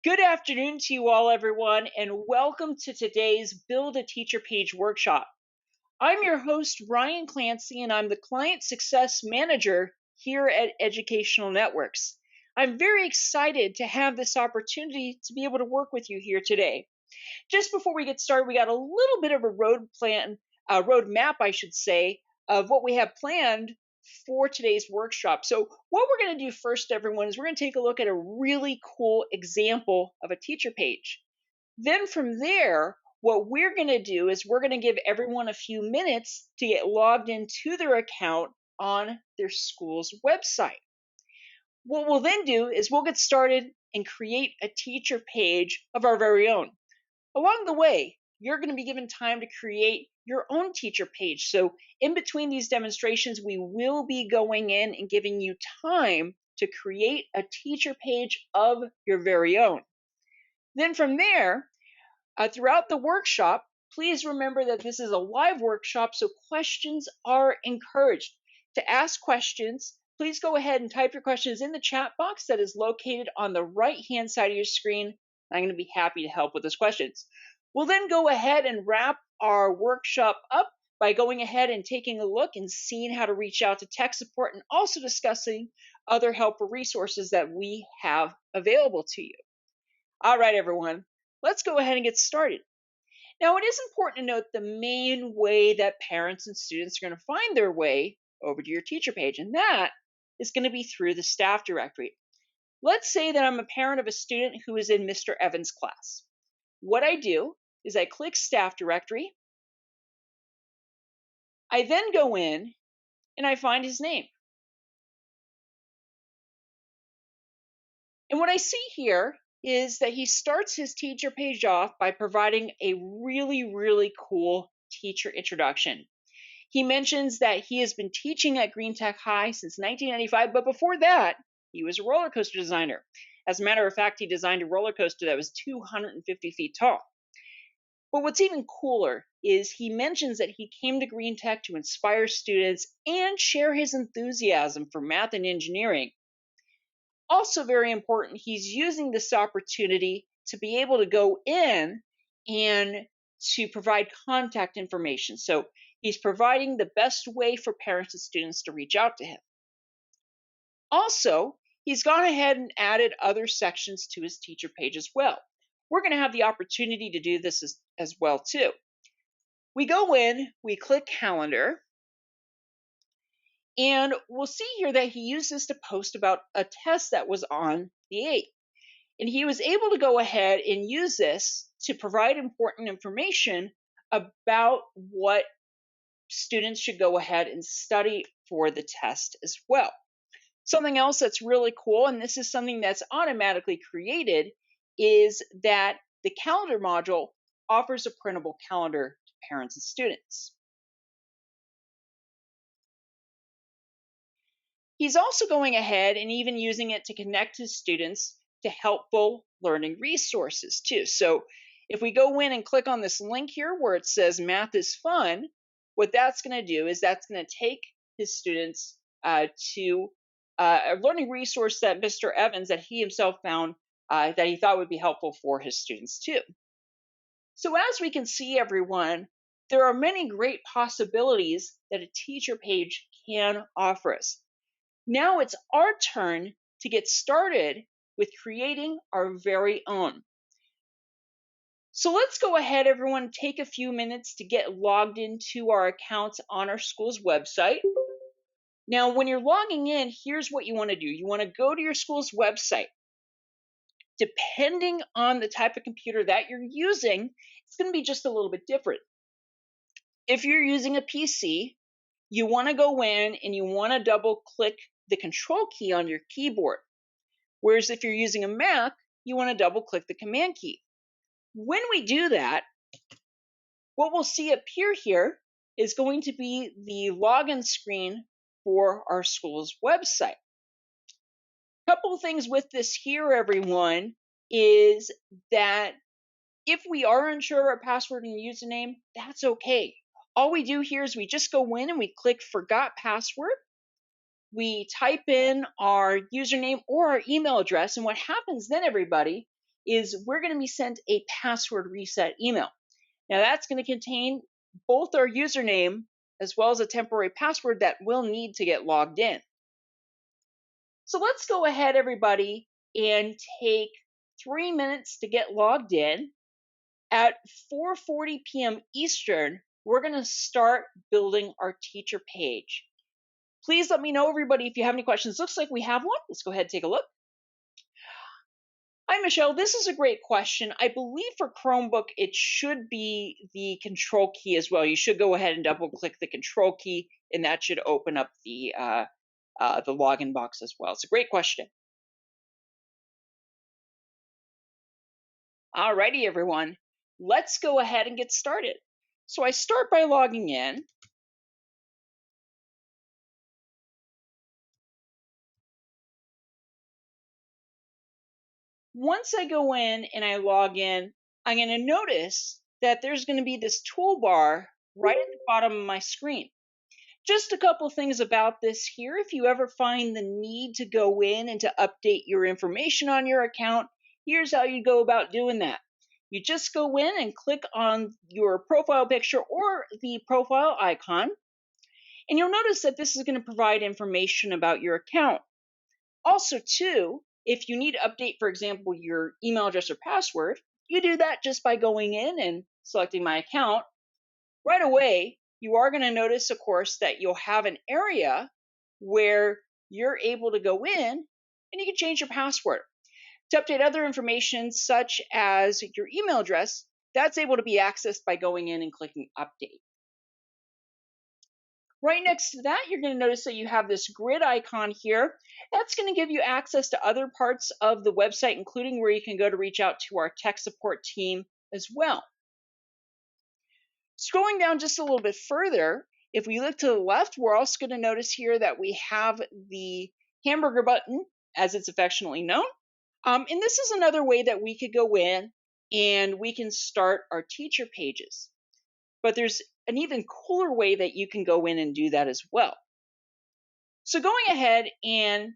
Good afternoon to you all, everyone, and welcome to today's Build a Teacher Page workshop. I'm your host, Ryan Clancy, and I'm the Client Success Manager here at Educational Networks. I'm very excited to have this opportunity to be able to work with you here today. Just before we get started, we got a little bit of a road map, I should say, of what we have planned for today's workshop. So, what we're going to do first, everyone, is we're going to take a look at a really cool example of a teacher page. Then from there, what we're going to do is we're going to give everyone a few minutes to get logged into their account on their school's website. What we'll then do is we'll get started and create a teacher page of our very own. Along the way, you're going to be given time to create your own teacher page. So, in between these demonstrations, we will be going in and giving you time to create a teacher page of your very own. Then, from there, throughout the workshop, please remember that this is a live workshop, so questions are encouraged. To ask questions, please go ahead and type your questions in the chat box that is located on the right-hand side of your screen. I'm going to be happy to help with those questions. We'll then go ahead and wrap our workshop up by going ahead and taking a look and seeing how to reach out to tech support and also discussing other helpful resources that we have available to you. All right, everyone, let's go ahead and get started. Now, it is important to note the main way that parents and students are going to find their way over to your teacher page, and that is going to be through the staff directory. Let's say that I'm a parent of a student who is in Mr. Evans' class. What I do is I click staff directory. I then go in and I find his name. And what I see here is that he starts his teacher page off by providing a really cool teacher introduction. He mentions that he has been teaching at Green Tech High since 1995, but before that, he was a roller coaster designer. As a matter of fact, he designed a roller coaster that was 250 feet tall. But what's even cooler is he mentions that he came to Green Tech to inspire students and share his enthusiasm for math and engineering. Also, very important, he's using this opportunity to be able to go in and to provide contact information. So he's providing the best way for parents and students to reach out to him. Also, he's gone ahead and added other sections to his teacher page as well. We're going to have the opportunity to do this as well too. We go in, we click calendar, and we'll see here that he used this to post about a test that was on the 8th. And he was able to go ahead and use this to provide important information about what students should go ahead and study for the test as well. Something else that's really cool, and this is something that's automatically created, is that the calendar module offers a printable calendar to parents and students. He's also going ahead and even using it to connect his students to helpful learning resources too. So if we go in and click on this link here where it says math is fun, what that's going to do is that's going to take his students to a learning resource that Mr. Evans, that he himself found that he thought would be helpful for his students too. So as we can see, everyone, there are many great possibilities that a teacher page can offer us. Now it's our turn to get started with creating our very own. So let's go ahead, everyone, take a few minutes to get logged into our accounts on our school's website. Now, when you're logging in, here's what you want to do. You want to go to your school's website. Depending on the type of computer that you're using, it's going to be just a little bit different. If you're using a PC, you want to go in and you want to double click the control key on your keyboard. Whereas if you're using a Mac, you want to double click the command key. When we do that, what we'll see appear here is going to be the login screen for our school's website. A couple of things with this here, everyone, is that if we are unsure of our password and username, that's okay. All we do here is we just go in and we click Forgot Password. We type in our username or our email address, and what happens then, everybody, is we're going to be sent a password reset email. Now that's going to contain both our username as well as a temporary password that we'll need to get logged in. So let's go ahead, everybody, and take 3 minutes to get logged in. At 4:40 p.m. Eastern, we're going to start building our teacher page. Please let me know, everybody, if you have any questions. Looks like we have one. Let's go ahead and take a look. Hi, Michelle. This is a great question. I believe for Chromebook, it should be the control key as well. You should go ahead and double click the control key, and that should open up the login box as well. It's a great question. Alrighty, everyone. Let's go ahead and get started. So I start by logging in. Once I go in and I log in, I'm going to notice that there's going to be this toolbar right at the bottom of my screen. Just a couple things about this here. If you ever find the need to go in and to update your information on your account, here's how you go about doing that. You just go in and click on your profile picture or the profile icon, and you'll notice that this is going to provide information about your account. Also, too, if you need to update, for example, your email address or password, you do that just by going in and selecting My Account. Right away, you are going to notice, of course, that you'll have an area where you're able to go in and you can change your password. To update other information, such as your email address, that's able to be accessed by going in and clicking Update. Right next to that, you're going to notice that you have this grid icon here. That's going to give you access to other parts of the website, including where you can go to reach out to our tech support team as well. Scrolling down just a little bit further, if we look to the left, we're also going to notice here that we have the hamburger button, as it's affectionately known. And this is another way that we could go in and we can start our teacher pages. But there's an even cooler way that you can go in and do that as well. So going ahead and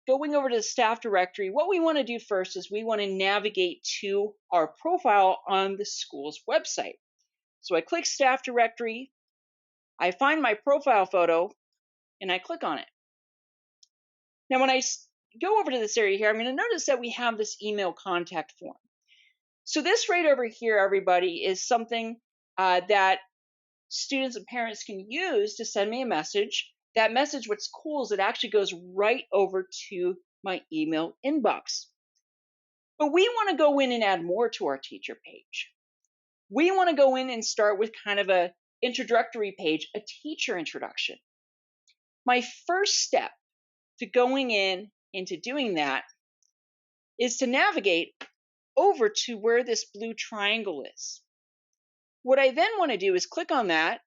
going over to the staff directory, what we want to do first is we want to navigate to our profile on the school's website. So I click staff directory, I find my profile photo, and I click on it. Now when I go over to this area here, I'm going to notice that we have this email contact form. So this right over here, everybody, is something that students and parents can use to send me a message. That message, what's cool is it actually goes right over to my email inbox. But we want to go in and add more to our teacher page. We want to go in and start with kind of a introductory page, a teacher introduction. My first step to going in into doing that is to navigate over to where this blue triangle is. What I then want to do is click on that,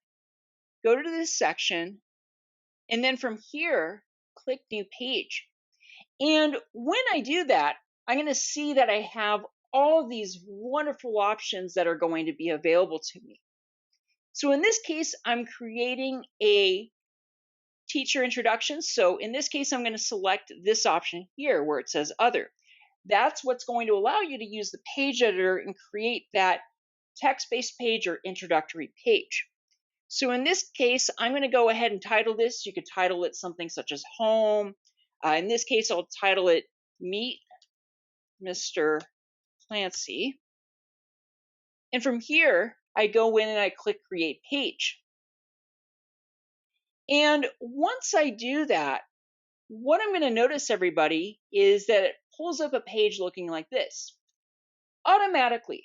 go to this section, and then from here, click New Page. And when I do that, I'm going to see that I have all these wonderful options that are going to be available to me. So in this case, I'm creating a teacher introduction. So in this case, I'm going to select this option here where it says Other. That's what's going to allow you to use the page editor and create that text-based page or introductory page. So in this case, I'm going to go ahead and title this. You could title it something such as Home. In this case, I'll title it Meet Mr. Clancy. And from here, I go in and I click Create Page. And once I do that, what I'm going to notice, everybody, is that it pulls up a page looking like this. Automatically,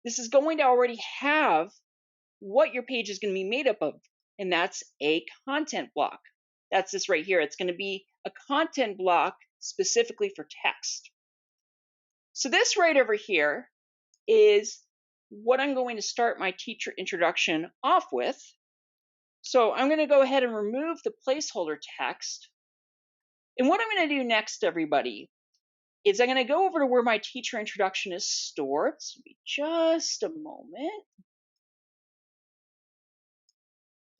this is going to already have what your page is going to be made up of, and that's a content block. That's this right here. It's going to be a content block specifically for text. So this right over here is what I'm going to start my teacher introduction off with. So I'm going to go ahead and remove the placeholder text. And what I'm going to do next, everybody, is I'm going to go over to where my teacher introduction is stored. So be just a moment.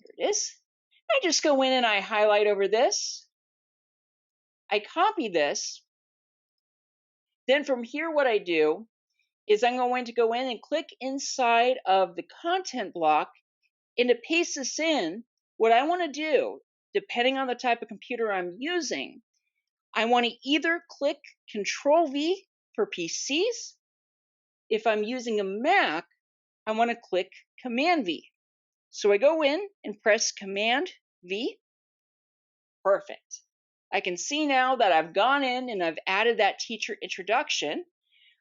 There it is. I just go in and I highlight over this. I copy this. Then from here, what I do is I'm going to go in and click inside of the content block, and to paste this in, what I want to do, depending on the type of computer I'm using, I want to either click Control V for PCs. If I'm using a Mac, I want to click Command V. So I go in and press Command V. Perfect. I can see now that I've gone in and I've added that teacher introduction.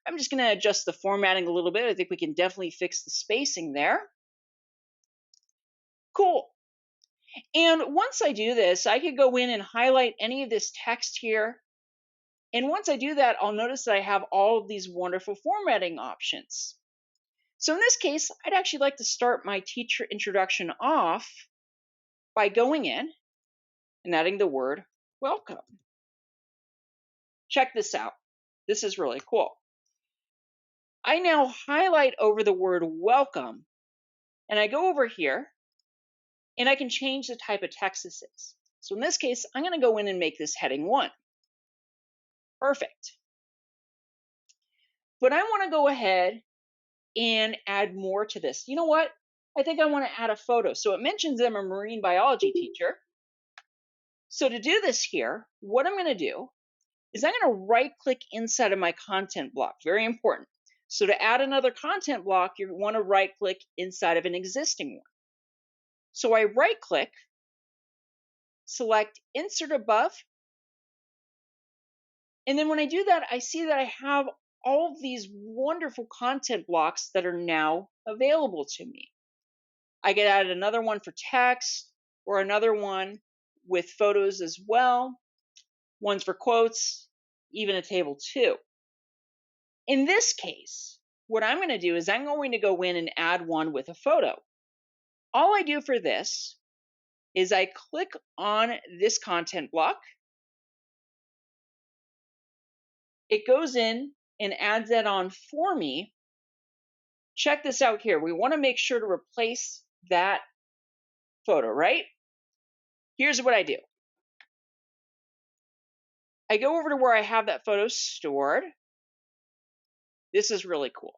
I'm just going to adjust the formatting a little bit. I think we can definitely fix the spacing there. Cool. And once I do this, I could go in and highlight any of this text here. And once I do that, I'll notice that I have all of these wonderful formatting options. So in this case, I'd actually like to start my teacher introduction off by going in and adding the word welcome. Check this out. This is really cool. I now highlight over the word welcome, and I go over here and I can change the type of text this is. So in this case, I'm going to go in and make this heading 1. Perfect. But I want to go ahead and add more to this. You know what? I think I want to add a photo. So it mentions I'm a marine biology teacher. So to do this here, what I'm going to do is I'm going to right click inside of my content block. Very important. So to add another content block, you want to right click inside of an existing one. So I right click, select Insert Above, and then when I do that, I see that I have all of these wonderful content blocks that are now available to me. I could add another one for text or another one with photos as well, ones for quotes, even a table too. In this case, what I'm going to do is I'm going to go in and add one with a photo. All I do for this is I click on this content block. It goes in and adds that on for me. Check this out here. We want to make sure to replace that photo, right? Here's what I do. I go over to where I have that photo stored. This is really cool.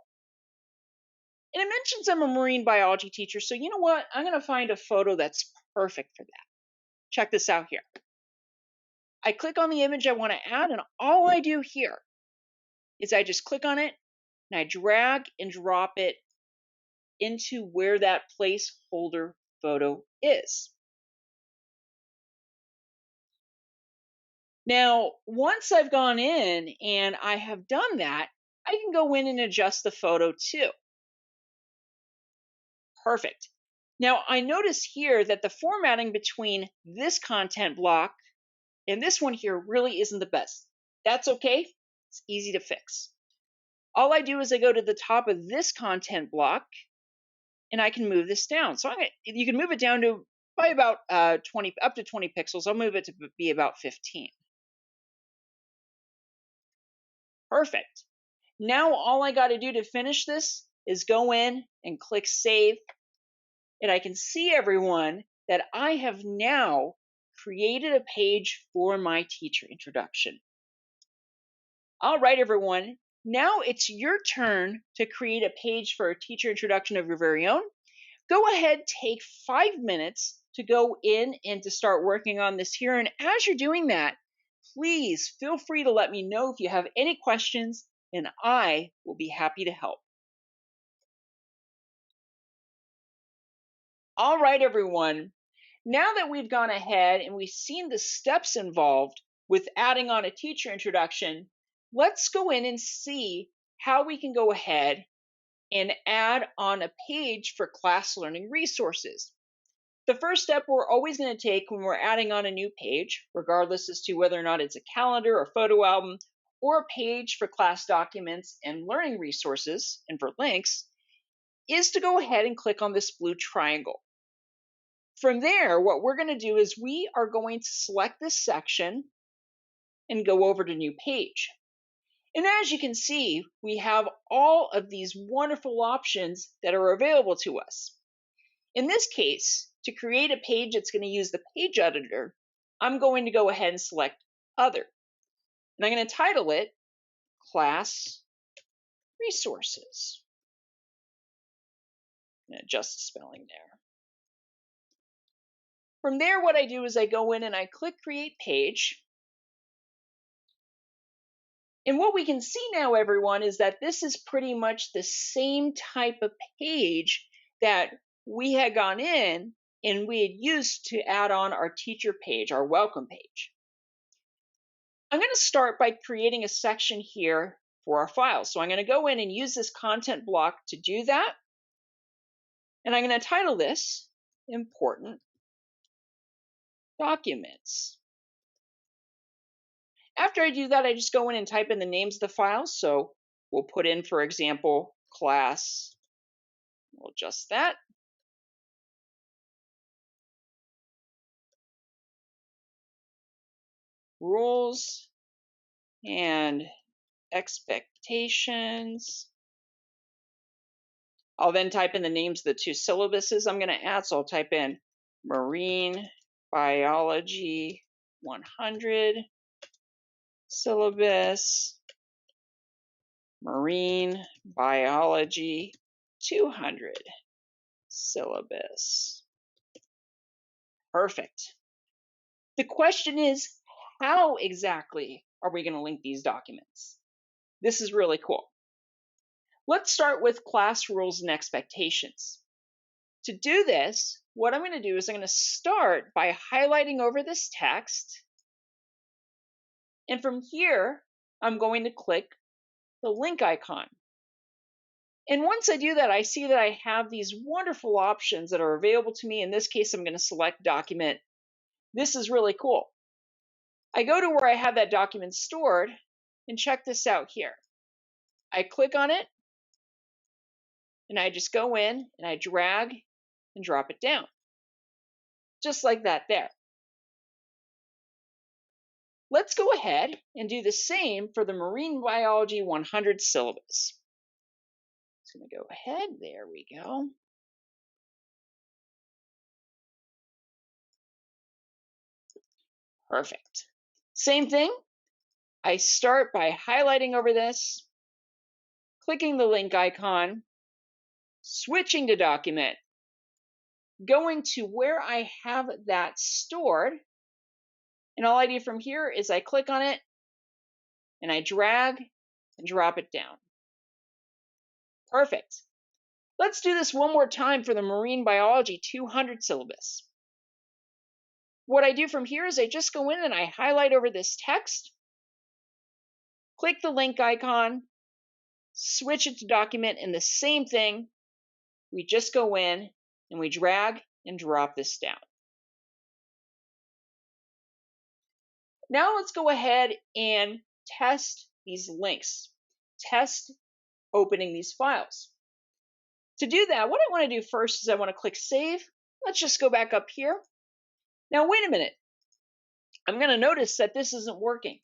And it mentions I'm a marine biology teacher, so you know what? I'm going to find a photo that's perfect for that. Check this out here. I click on the image I want to add, and all I do here is I just click on it, and I drag and drop it into where that placeholder photo is. Now, once I've gone in and I have done that, I can go in and adjust the photo too. Perfect. Now, I notice here that the formatting between this content block and this one here really isn't the best. That's okay. It's easy to fix. All I do is I go to the top of this content block and I can move this down. So you can move it down to by about 20, up to 20 pixels. I'll move it to be about 15. Perfect. Now all I got to do to finish this is go in and click save. And I can see everyone that I have now created a page for my teacher introduction. All right, everyone. Now it's your turn to create a page for a teacher introduction of your very own. Go ahead, take 5 minutes to go in and to start working on this here. And as you're doing that, please feel free to let me know if you have any questions, and I will be happy to help. All right, everyone. Now that we've gone ahead and we've seen the steps involved with adding on a teacher introduction, let's go in and see how we can go ahead and add on a page for class learning resources. The first step we're always going to take when we're adding on a new page, regardless as to whether or not it's a calendar or photo album or a page for class documents and learning resources and for links, is to go ahead and click on this blue triangle. From there, what we're going to do is we are going to select this section and go over to new page. And as you can see, we have all of these wonderful options that are available to us. In this case, to create a page that's going to use the page editor, I'm going to go ahead and select Other. And I'm going to title it class resources. I'm going to adjust the spelling there. From there, what I do is I go in and I click Create Page. And what we can see now, everyone, is that this is pretty much the same type of page that we had gone in and we had used to add on our teacher page, our welcome page. I'm going to start by creating a section here for our files. So I'm going to go in and use this content block to do that. And I'm going to title this Important Documents. After I do that, I just go in and type in the names of the files. So we'll put in, for example, class. We'll adjust that. Rules and expectations. I'll then type in the names of the two syllabuses I'm going to add. So I'll type in Marine Biology 100 syllabus, Marine Biology 200 syllabus. Perfect. The question is, how exactly are we going to link these documents? This is really cool. Let's start with class rules and expectations. To do this, what I'm going to do is I'm going to start by highlighting over this text. And from here, I'm going to click the link icon. And once I do that, I see that I have these wonderful options that are available to me. In this case, I'm going to select document. This is really cool. I go to where I have that document stored and check this out here. I click on it and I just go in and I drag and drop it down. Just like that there. Let's go ahead and do the same for the Marine Biology 100 syllabus. Just going to go ahead. There we go. Perfect. Same thing. I start by highlighting over this, clicking the link icon, switching to document, going to where I have that stored. And all I do from here is I click on it and I drag and drop it down. Perfect. Let's do this one more time for the Marine Biology 200 syllabus. What I do from here is I just go in and I highlight over this text, click the link icon, switch it to document, and the same thing, we just go in and we drag and drop this down. Now let's go ahead and test these links, test opening these files. To do that, what I want to do first is I want to click Save. Let's just go back up here. Now, wait a minute. I'm going to notice that this isn't working.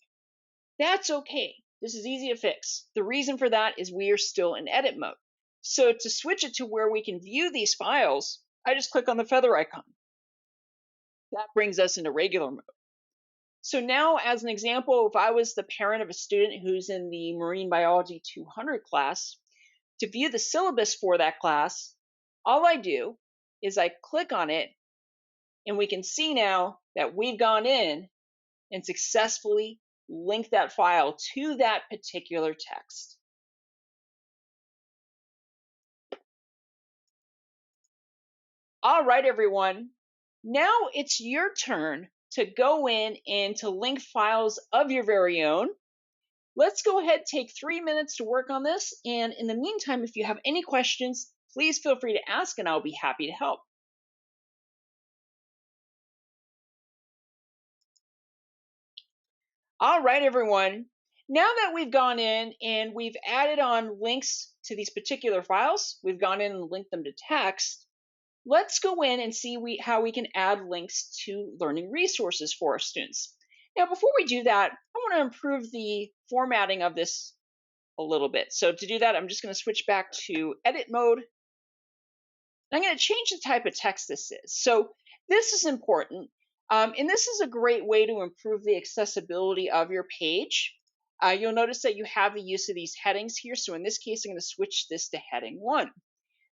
That's okay. This is easy to fix. The reason for that is we are still in edit mode. So to switch it to where we can view these files, I just click on the feather icon. That brings us into regular mode. So now, as an example, if I was the parent of a student who's in the Marine Biology 200 class, to view the syllabus for that class, all I do is I click on it, and we can see now that we've gone in and successfully linked that file to that particular text. All right, everyone. Now it's your turn to go in and to link files of your very own. Let's go ahead, take 3 minutes to work on this. And in the meantime, if you have any questions, please feel free to ask and I'll be happy to help. All right, everyone. Now that we've gone in and we've added on links to these particular files, we've gone in and linked them to text, let's go in and see how we can add links to learning resources for our students. Now, before we do that, I want to improve the formatting of this a little bit. So to do that, I'm just going to switch back to edit mode. I'm going to change the type of text this is. So this is important. And this is a great way to improve the accessibility of your page. You'll notice that you have the use of these headings here. So in this case, I'm going to switch this to heading 1.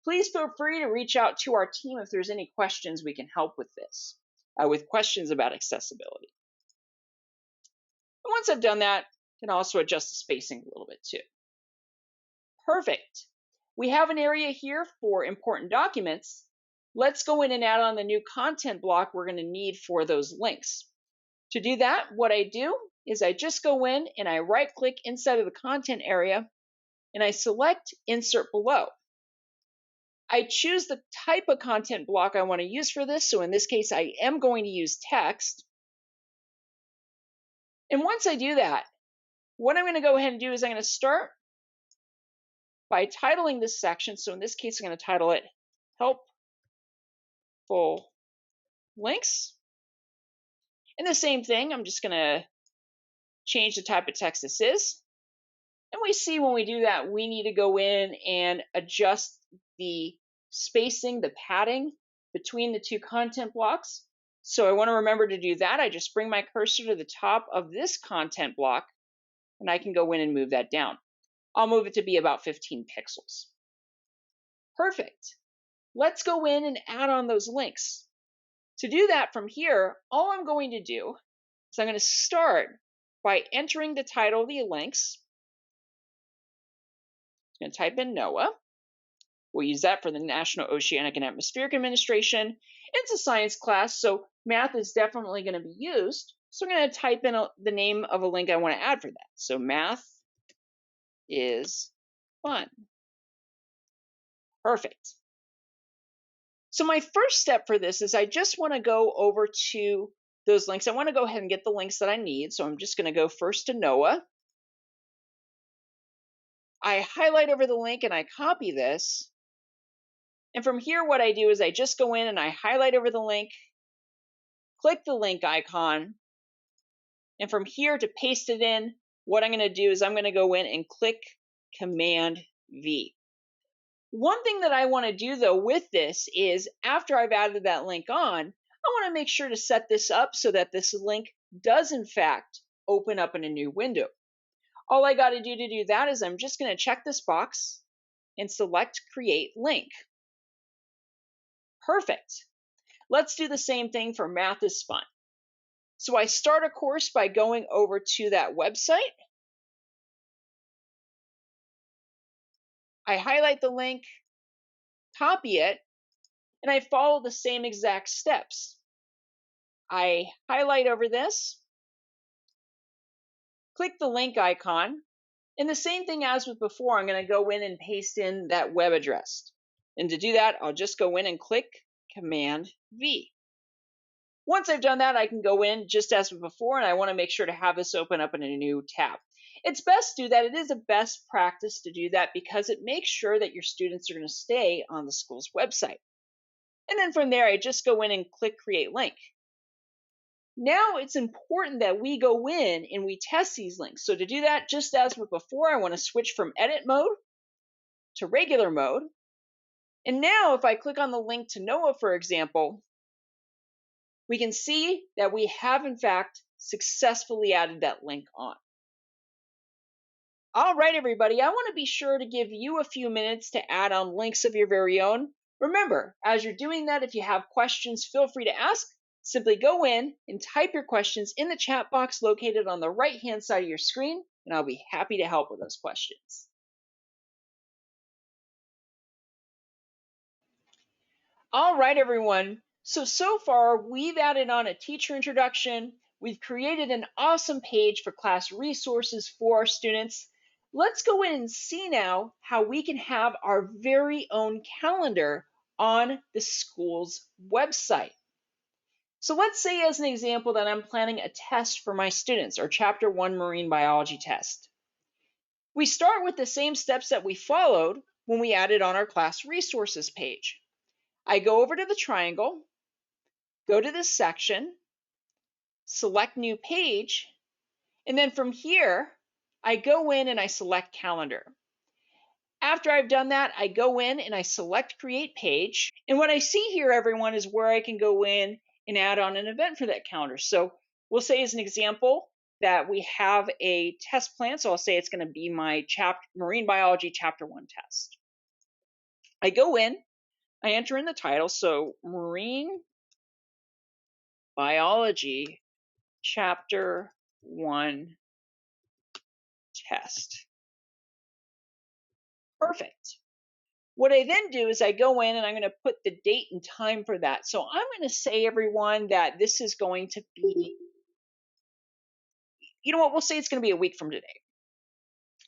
Please feel free to reach out to our team if there's any questions we can help with this, with questions about accessibility. And once I've done that, I can also adjust the spacing a little bit too. Perfect. We have an area here for important documents. Let's go in and add on the new content block we're going to need for those links. To do that, what I do is I just go in and I right-click inside of the content area and I select Insert Below. I choose the type of content block I want to use for this. So in this case, I am going to use text. And once I do that, what I'm going to go ahead and do is I'm going to start by titling this section. So in this case, I'm going to title it Helpful Links. And the same thing, I'm just going to change the type of text this is. And we see when we do that, we need to go in and adjust the spacing, the padding between the two content blocks. So I want to remember to do that. I just bring my cursor to the top of this content block and I can go in and move that down. I'll move it to be about 15 pixels. Perfect. Let's go in and add on those links. To do that from here, all I'm going to do is I'm going to start by entering the title of the links. I'm going to type in NOAA. We'll use that for the National Oceanic and Atmospheric Administration. It's a science class, so math is definitely going to be used. So I'm going to type in the name of a link I want to add for that. So math is fun. Perfect. So my first step for this is I just want to go over to those links. I want to go ahead and get the links that I need. So I'm just going to go first to NOAA. I highlight over the link and I copy this. And from here, what I do is I just go in and I highlight over the link, click the link icon. And from here to paste it in, what I'm going to do is I'm going to go in and click Command V. One thing that I want to do though with this is after I've added that link on, I want to make sure to set this up so that this link does in fact open up in a new window. All I got to do that is I'm just going to check this box and select Create Link. Perfect. Let's do the same thing for Math is Fun. So I start a course by going over to that website. I highlight the link, copy it, and I follow the same exact steps. I highlight over this, click the link icon, and the same thing as with before, I'm going to go in and paste in that web address. And to do that, I'll just go in and click Command V. Once I've done that, I can go in just as with before, and I want to make sure to have this open up in a new tab. It's best to do that. It is a best practice to do that because it makes sure that your students are going to stay on the school's website. And then from there, I just go in and click Create Link. Now it's important that we go in and we test these links. So to do that, just as with before, I want to switch from edit mode to regular mode. And now if I click on the link to NOAA, for example, we can see that we have in fact successfully added that link on. All right, everybody, I want to be sure to give you a few minutes to add on links of your very own. Remember, as you're doing that, if you have questions, feel free to ask. Simply go in and type your questions in the chat box located on the right-hand side of your screen, and I'll be happy to help with those questions. All right, everyone. So far, we've added on a teacher introduction. We've created an awesome page for class resources for our students. Let's go in and see now how we can have our very own calendar on the school's website. So let's say as an example that I'm planning a test for my students, our Chapter 1 Marine Biology test. We start with the same steps that we followed when we added on our class resources page. I go over to the triangle, go to this section, select New Page, and then from here, I go in and I select Calendar. After I've done that, I go in and I select Create Page. And what I see here, everyone, is where I can go in and add on an event for that calendar. So we'll say as an example, that we have a test plan. So I'll say it's going to be my Marine Biology Chapter 1 test. I go in, I enter in the title. So Marine Biology Chapter 1 test. Perfect. What I then do is I go in and I'm going to put the date and time for that. So I'm going to say, everyone, that this is going to be, you know what, we'll say it's going to be a week from today.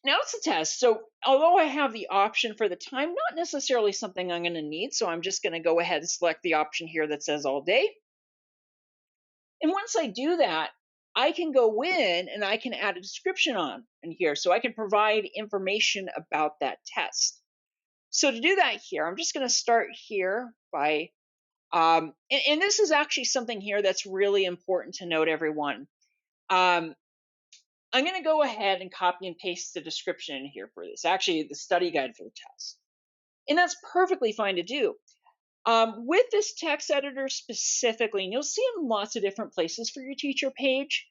Now it's a test. So although I have the option for the time, not necessarily something I'm going to need. So I'm just going to go ahead and select the option here that says all day. And once I do that, I can go in and I can add a description on in here. So I can provide information about that test. So to do that here, I'm just going to start here by, and this is actually something here that's really important to note, everyone. I'm going to go ahead and copy and paste the description in here for this, actually the study guide for the test. And that's perfectly fine to do. With this text editor specifically, and you'll see in lots of different places for your teacher page,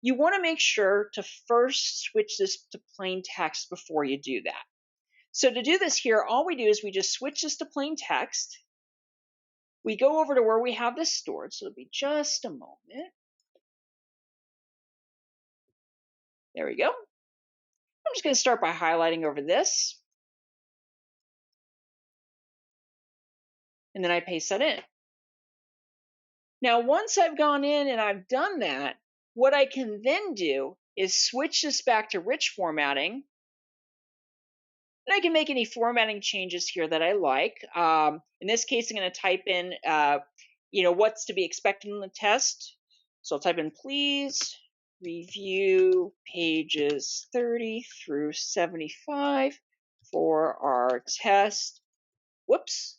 you want to make sure to first switch this to plain text before you do that. So to do this here, all we do is we just switch this to plain text. We go over to where we have this stored, so it'll be just a moment. There we go. I'm just going to start by highlighting over this. And then I paste that in. Now, once I've gone in and I've done that, what I can then do is switch this back to rich formatting. And I can make any formatting changes here that I like. In this case, I'm going to type in, what's to be expected in the test. So I'll type in, please review pages 30 through 75 for our test. Whoops.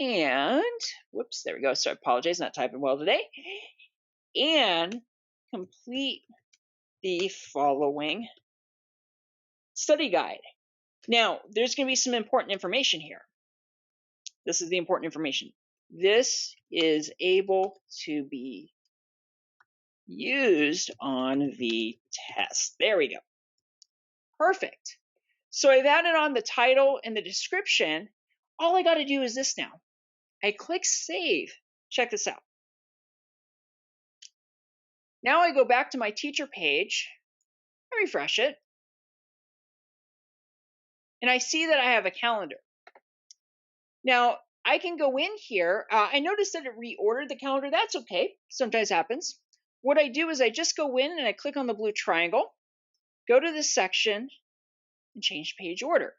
And, whoops, there we go. So I apologize, not typing well today. And complete the following study guide. Now, there's going to be some important information here. This is the important information. This is able to be used on the test. There we go. Perfect. So I've added on the title and the description. All I got to do is this now. I click save. Check this out. Now I go back to my teacher page. I refresh it. And I see that I have a calendar. Now, I can go in here. I noticed that it reordered the calendar. That's okay. Sometimes happens. What I do is I just go in and I click on the blue triangle, go to this section, and change page order.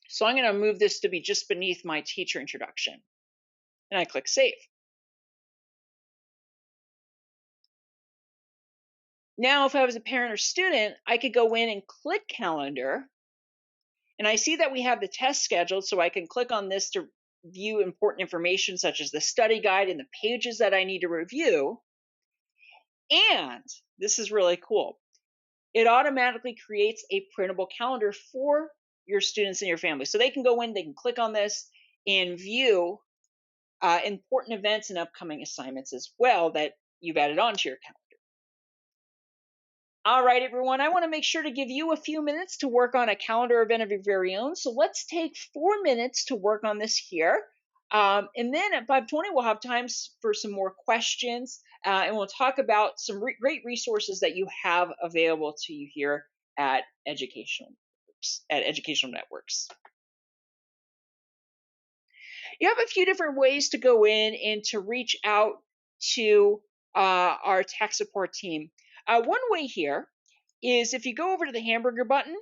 So I'm going to move this to be just beneath my teacher introduction. And I click save. Now, if I was a parent or student, I could go in and click calendar. And I see that we have the test scheduled, so I can click on this to view important information such as the study guide and the pages that I need to review. And this is really cool. It automatically creates a printable calendar for your students and your family. So they can go in, they can click on this and view important events and upcoming assignments as well that you've added onto your calendar. All right, everyone, I want to make sure to give you a few minutes to work on a calendar event of your very own. So let's take 4 minutes to work on this here. And then at 5:20, we'll have time for some more questions, and we'll talk about some great resources that you have available to you here at Educational Networks. You have a few different ways to go in and to reach out to our tech support team. One way here is if you go over to the hamburger button,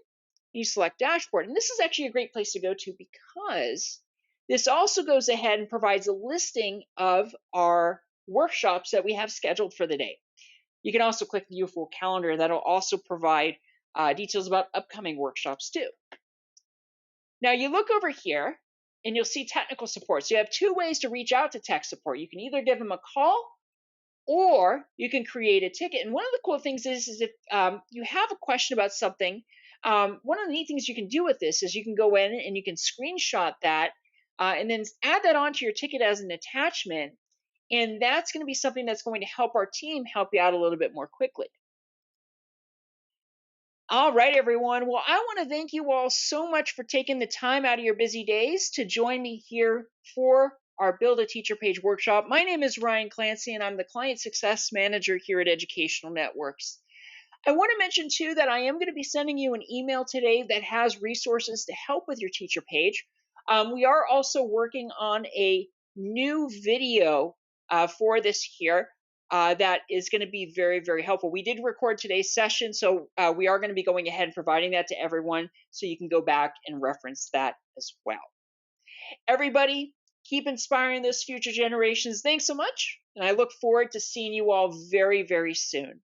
you select dashboard. And this is actually a great place to go to because this also goes ahead and provides a listing of our workshops that we have scheduled for the day. You can also click view full calendar. That'll also provide details about upcoming workshops too. Now you look over here and you'll see technical support. So you have 2 ways to reach out to tech support. You can either give them a call or you can create a ticket. And one of the cool things is if you have a question about something, one of the neat things you can do with this is you can go in and you can screenshot that and then add that onto your ticket as an attachment. And that's going to be something that's going to help our team help you out a little bit more quickly. All right, everyone. Well, I want to thank you all so much for taking the time out of your busy days to join me here for our Build a Teacher Page workshop. My name is Ryan Clancy, and I'm the Client Success Manager here at Educational Networks. I want to mention too that I am going to be sending you an email today that has resources to help with your teacher page. We are also working on a new video for this here that is going to be very, very helpful. We did record today's session, so we are going to be going ahead and providing that to everyone so you can go back and reference that as well. Everybody, keep inspiring those future generations. Thanks so much, and I look forward to seeing you all very, very soon.